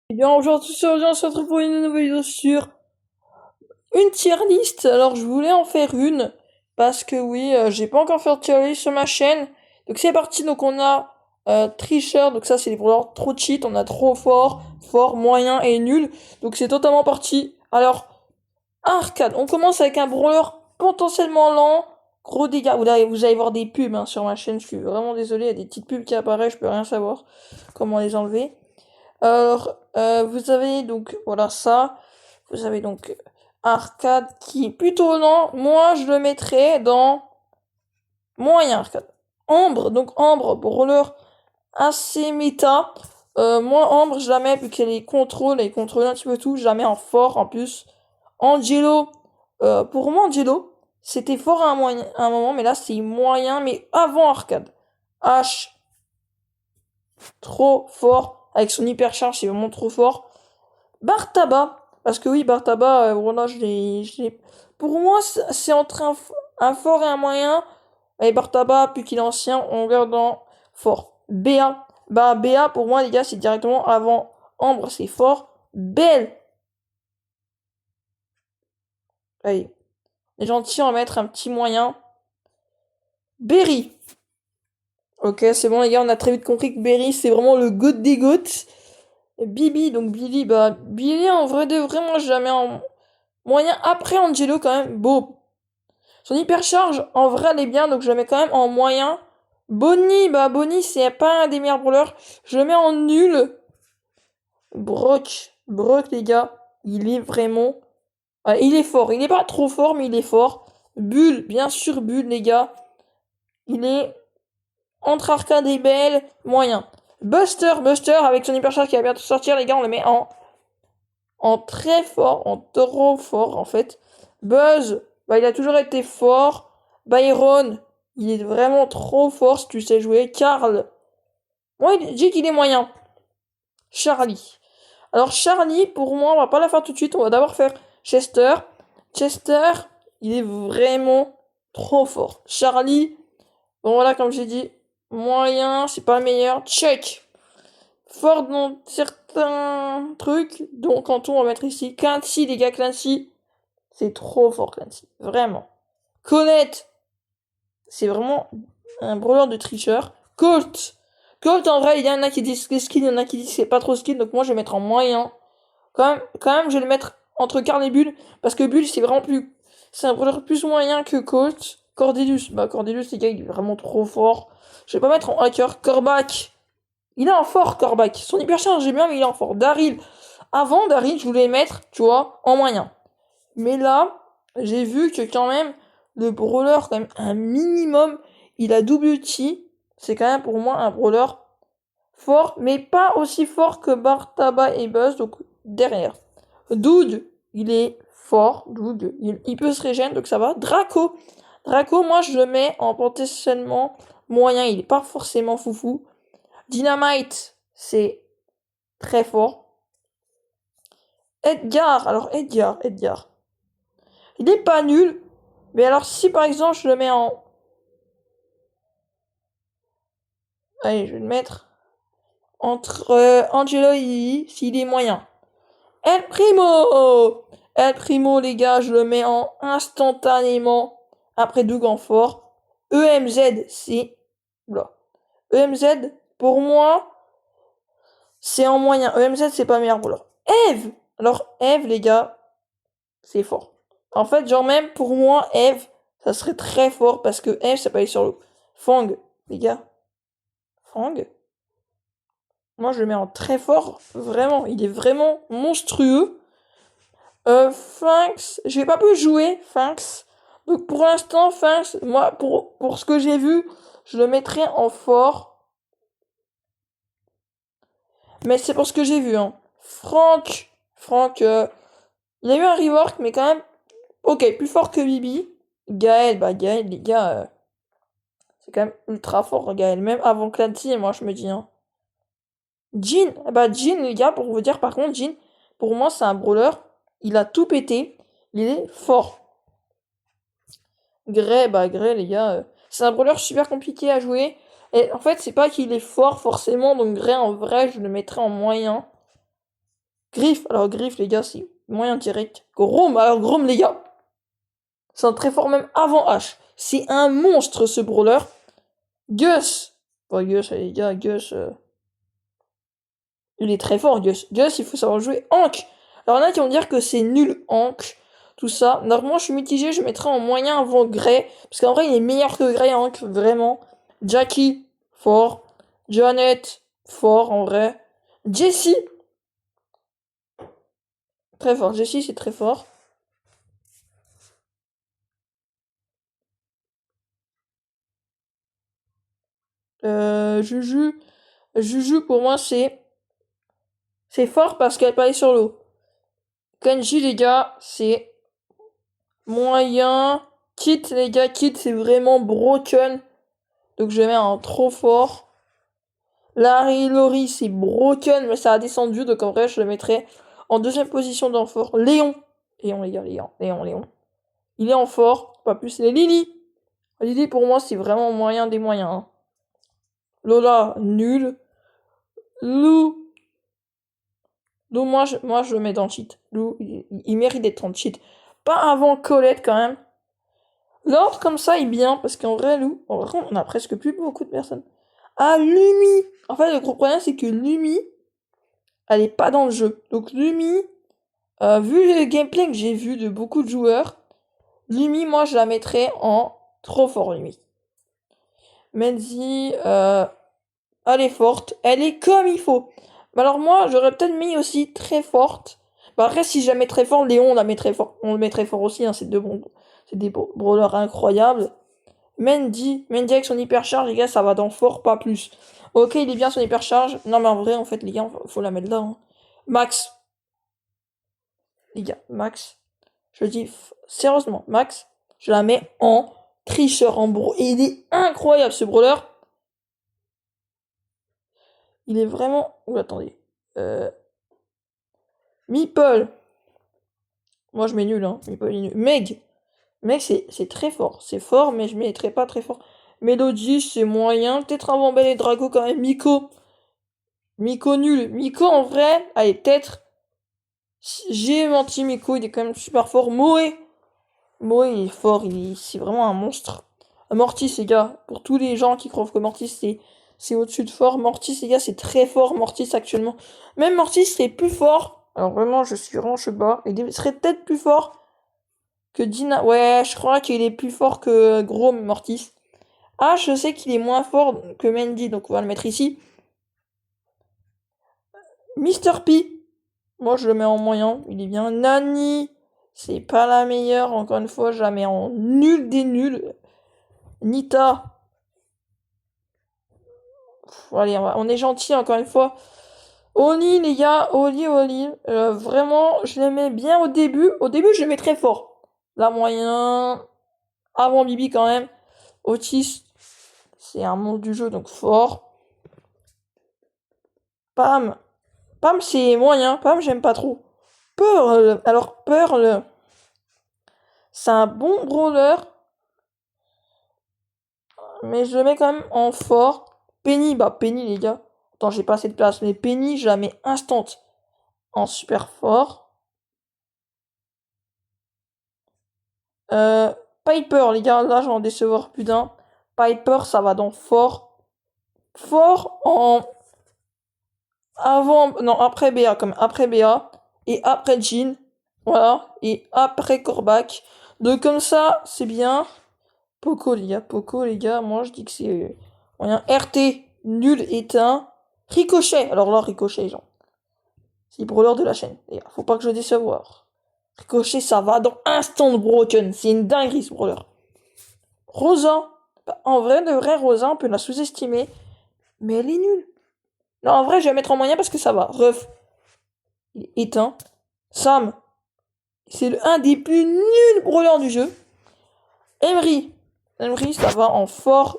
Eh bien, aujourd'hui, on se retrouve pour une nouvelle vidéo sur une tier list. Alors, je voulais en faire une, parce que oui, j'ai pas encore fait de tier list sur ma chaîne. Donc, c'est parti. Donc, on a tricheur. Donc, ça, c'est les brawlers trop cheat. On a trop fort, fort, moyen et nul. Donc, c'est totalement parti. Alors, arcade. On commence avec un brawler potentiellement lent. Gros dégâts. Vous allez voir des pubs sur ma chaîne. Je suis vraiment désolé. Il y a des petites pubs qui apparaissent. Je peux rien savoir comment les enlever. Alors, vous avez donc, voilà ça. Vous avez donc arcade qui est plutôt lent. Moi, je le mettrais dans moyen arcade. Ambre, donc Ambre, brawler assez méta. Moi, Ambre, je la mets, vu qu'elle elle contrôle un petit peu tout, je la mets en fort en plus. Angelo, pour moi, Angelo, c'était fort à un moment, mais là, c'est moyen, mais avant arcade. H, trop fort. Avec son hypercharge, c'est vraiment trop fort. Bartaba, parce que oui, Bartaba, voilà, pour moi, c'est entre un fort et un moyen. Et Bartaba, plus qu'il est ancien, on regarde en fort. BA, bah BA, pour moi, les gars, c'est directement avant Ambre, c'est fort. Belle, allez, les gentils, on va mettre un petit moyen. Berry, ok, c'est bon, les gars, on a très vite compris que Berry, c'est vraiment le goat des goats. Bibi, donc Billy, bah, Billy, en vrai de vrai, moi, jamais en moyen. Après Angelo, quand même, beau. Son hypercharge, en vrai, elle est bien, donc je le mets quand même en moyen. Bonnie, bah Bonnie, c'est pas un des meilleurs brawlers. Je le mets en nul. Brock, les gars, il est vraiment... il est fort. Il est pas trop fort, mais il est fort. Bull, bien sûr, Bull, les gars. Il est entre arcade et belle, moyen. Buster, avec son hypercharge qui va bientôt sortir, les gars, on le met en très fort, en trop fort, en fait. Buzz, bah, il a toujours été fort. Byron, il est vraiment trop fort si tu sais jouer. Karl, moi, il dit qu'il est moyen. Charlie. Alors, Charlie, pour moi, on va pas la faire tout de suite. On va d'abord faire Chester. Chester, il est vraiment trop fort. Charlie, bon, voilà, comme j'ai dit, moyen, c'est pas le meilleur. Check. Fort dans certains trucs. Donc, en tout, on va mettre ici Clancy, les gars, Clancy. C'est trop fort, Clancy. Vraiment. Colette, c'est vraiment un brawler de tricheur. Colt. Colt, en vrai, il y en a qui disent que c'est skill, il y en a qui disent que c'est pas trop skill, donc moi je vais mettre en moyen. Quand même, je vais le mettre entre Karl et Bull, parce que Bull, c'est vraiment plus, c'est un brawler plus moyen que Colt. Cordelius, bah Cordelius, les gars, il est vraiment trop fort. Je vais pas mettre en hacker. Corbac, il est en fort, Corbac. Son hypercharge, j'ai bien, mais il est en fort. Daryl, avant Daryl, je voulais mettre, tu vois, en moyen. Mais là, j'ai vu que quand même, le brawler, quand même, un minimum, il a double ulti. C'est quand même pour moi un brawler fort, mais pas aussi fort que Bartaba et Buzz, donc derrière. Dude, il est fort, Dude, il peut se régénérer, donc ça va. Draco, moi je le mets en potentiellement moyen, il est pas forcément foufou. Dynamite, c'est très fort. Edgar. Il est pas nul, mais alors si par exemple je le mets en... Allez, je vais le mettre entre Angelo et Lily, s'il est moyen. El Primo El Primo, les gars, je le mets en instantanément après deux gants forts. EMZ, c'est... Oula. EMZ, pour moi, c'est en moyen. EMZ, c'est pas meilleur brawler. Eve Alors, Eve, les gars, c'est fort. En fait, genre même, pour moi, Eve, ça serait très fort parce que Eve, ça peut aller sur l'eau. Fang, les gars. Fang, moi, je le mets en très fort. Vraiment, il est vraiment monstrueux. Finks, j'ai pas pu jouer Finks. Donc pour l'instant, Finks, moi, pour ce que j'ai vu, je le mettrais en fort. Mais c'est pour ce que j'ai vu, hein. Franck, il a eu un rework, mais quand même, ok, plus fort que Bibi. Gaël, bah Gaël, les gars, c'est quand même ultra fort, Gaël. Même avant Clancy, moi, je me dis, hein. Jin, bah Jin, les gars, pour vous dire, par contre, Jin, pour moi, c'est un brawler. Il a tout pété. Il est fort. Gray, les gars, c'est un brawler super compliqué à jouer. Et en fait, c'est pas qu'il est fort forcément, donc Gray en vrai, je le mettrais en moyen. Griff, alors Griff, les gars, c'est moyen direct. Grom, alors Grom, les gars. C'est un très fort même avant H. C'est un monstre, ce brawler. Gus. Bon, Gus, les gars, Gus... il est très fort, Gus. Gus, il faut savoir jouer. Hank. Alors, il y en a qui vont dire que c'est nul, Hank. Tout ça. Normalement, je suis mitigé, je mettrai en moyen avant Gray. Parce qu'en vrai, il est meilleur que Gray, Hank, vraiment. Jackie, fort. Janet, fort, en vrai. Jessie. Très fort. Jessie, c'est très fort. Juju. Juju, pour moi, c'est fort parce qu'elle passe sur l'eau. Kenji, les gars, c'est moyen. Kit, les gars, Kit, c'est vraiment broken. Donc je mets un trop fort. Larry Lori, c'est broken, mais ça a descendu. Donc en vrai, je le mettrais en deuxième position dans fort. Léon. Léon, les gars, Léon. Il est en fort. Pas plus. Les Lily. Lily, pour moi, c'est vraiment moyen des moyens. Hein. Lola, nul. Lou. Lou, moi, je le mets dans le cheat. Lou, il mérite d'être en cheat. Pas avant Colette, quand même. L'ordre comme ça est bien, parce qu'en vrai, Lou, en vrai, on a presque plus beaucoup de personnes. Ah, Lumi! En fait, le gros problème, c'est que Lumi, elle est pas dans le jeu. Donc Lumi, vu le gameplay que j'ai vu de beaucoup de joueurs, Lumi, moi, je la mettrais en trop fort, Lumi. Menzi, elle est forte. Elle est comme il faut. Mais alors moi, j'aurais peut-être mis aussi très forte. Bah après, si je la mets très fort, Léon, on la met très fort. On le met très fort aussi, hein, c'est c'est des brawlers incroyables. Mendy avec son hypercharge, les gars, ça va dans fort, pas plus. Ok, il est bien son hypercharge. Non, mais en vrai, en fait, les gars, faut la mettre là. Hein. Max. Les gars, Max. Je le dis sérieusement, Max, je la mets en tricheur, en bro. Et il est incroyable, ce brawler. Il est vraiment... Ouh, attendez. Meeple. Moi, je mets nul, hein. Meeple, il est nul. Meg, c'est très fort. C'est fort, mais je mettrais pas très fort. Mélodie, c'est moyen. Peut-être avant Belle et Drago, quand même. Miko nul. Miko en vrai, allez, peut-être. J'ai menti, Miko, il est quand même super fort. Moe, il est fort, c'est vraiment un monstre. Mortis, les gars, pour tous les gens qui croient que Mortis c'est au-dessus de fort, Mortis, les gars, c'est très fort, Mortis actuellement. Même Mortis serait plus fort. Alors vraiment, je suis vraiment bas. Il serait peut-être plus fort que Dina. Ouais, je crois qu'il est plus fort que Gros Mortis. Ah, je sais qu'il est moins fort que Mendy, donc on va le mettre ici. Mr. P. Moi, je le mets en moyen. Il est bien. Nani. C'est pas la meilleure. Encore une fois, je la mets en nul des nuls. Nita. Allez, on est gentil encore une fois. Oli, les gars. Oli. Vraiment, je les mets bien au début. Au début, je les mets très fort. La moyen. Avant Bibi quand même. Otis. C'est un monstre du jeu, donc fort. Pam. Pam, c'est moyen. Pam, j'aime pas trop. Pearl. Alors, Pearl. C'est un bon brawler. Mais je le mets quand même en fort. Penny, les gars. Attends, j'ai pas assez de place. Mais Penny, je la mets instant en super fort. Piper, les gars, là, j'en décevoir plus d'un. Piper, ça va dans fort. Fort en avant, non, après BA, comme après BA. Et après Jean. Voilà. Et après Corbac. Donc, comme ça, c'est bien. Poco, les gars, moi, je dis que c'est moyen. RT, nul, éteint. Ricochet. Alors là, Ricochet, genre. C'est le brawler de la chaîne. Et faut pas que je décevoir. Ricochet, ça va dans instant broken. C'est une dinguerie, ce brawler. Rosa. Bah, en vrai, de vrai, Rosa, on peut la sous-estimer. Mais elle est nulle. Non, en vrai, je vais la mettre en moyen parce que ça va. Ref. Il est éteint. Sam. C'est un des plus nuls brawlers du jeu. Emery. Emery, ça va en fort.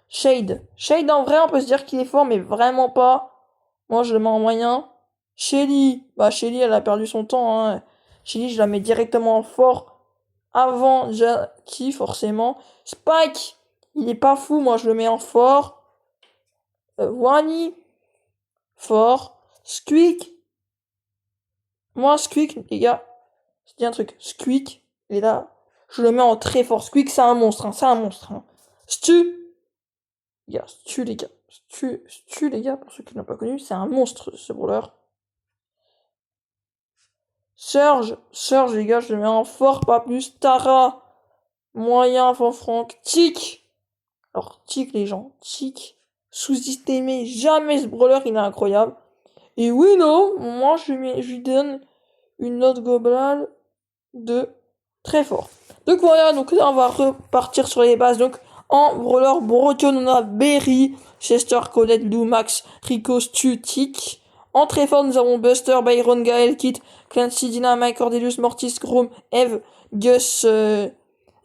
Shade. Shade, en vrai, on peut se dire qu'il est fort, mais vraiment pas. Moi, je le mets en moyen. Shelly. Bah, Shelly, elle a perdu son temps. Hein. Shelly, je la mets directement en fort. Avant Jackie, forcément. Spike. Il est pas fou. Moi, je le mets en fort. Wani. fort. Squeak. Moi, Squeak, les gars, je dis un truc. Squeak, il est là. Je le mets en très fort. Squeak, c'est un monstre, c'est un monstre. Stu. Les gars, Stu, les gars. Stu, les gars, pour ceux qui ne l'ont pas connu, c'est un monstre, ce brawler. Surge, les gars, je le mets en fort, pas plus. Tara, moyen, fort Franck. Tic. Alors, Tic, les gens, Tic. Sous-estimé, jamais ce brawler, il est incroyable. Et Willow, moi, je lui donne une note globale de très fort. Donc voilà, donc là, on va repartir sur les bases. Donc, en brawler breton, on a Berry, Chester, Colette, Lou, Max, Rico, Stu, Tic. En très fort, nous avons Buster, Byron, Gaël, Kit, Clancy, Dynamite, Cordelius, Mortis, Chrome, Eve, Gus,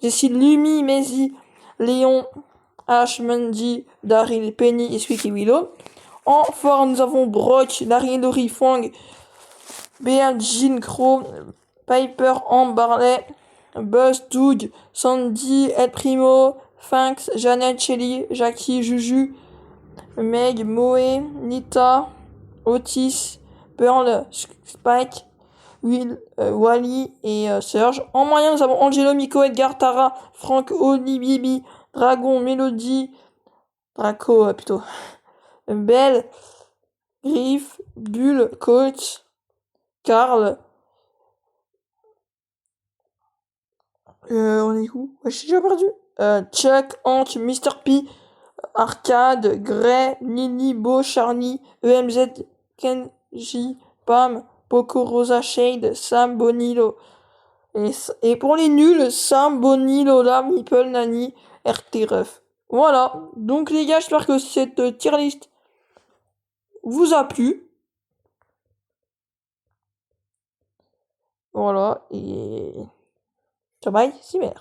Jessie, Lumi, Maisy, Léon, Ash, Mandy, Daryl, Penny et Squeaky Willow. En fort, nous avons Brock, Larry, Lori, Fang, Béa, Jean, Crow, Piper, Amber, Barley, Buzz, Doug, Sandy, El Primo, Fanx, Janet, Shelly, Jackie, Juju, Meg, Moe, Nita, Otis, Pearl, Spike, Will, Wally et Serge. En moyen, nous avons Angelo, Miko, Edgar, Tara, Frank, Oli, Bibi, Dragon, Melody, Draco plutôt, Belle, Griff, Bull, Coach, Carl. On est où? Ouais, j'ai déjà perdu. Chuck, Hank, Mr. P, Arcade, Gray, Lily, Beau, Charlie, EMZ, Kenji, Pam, Poco, Rosa, Shade, Sam, Bonilo. Et pour les nuls, Sam, Bonnie, Lola, Meeple, Nani, RT Ref. Voilà. Donc les gars, j'espère que cette tier list vous a plu. Voilà. Et... Ciao, bye, Cimer.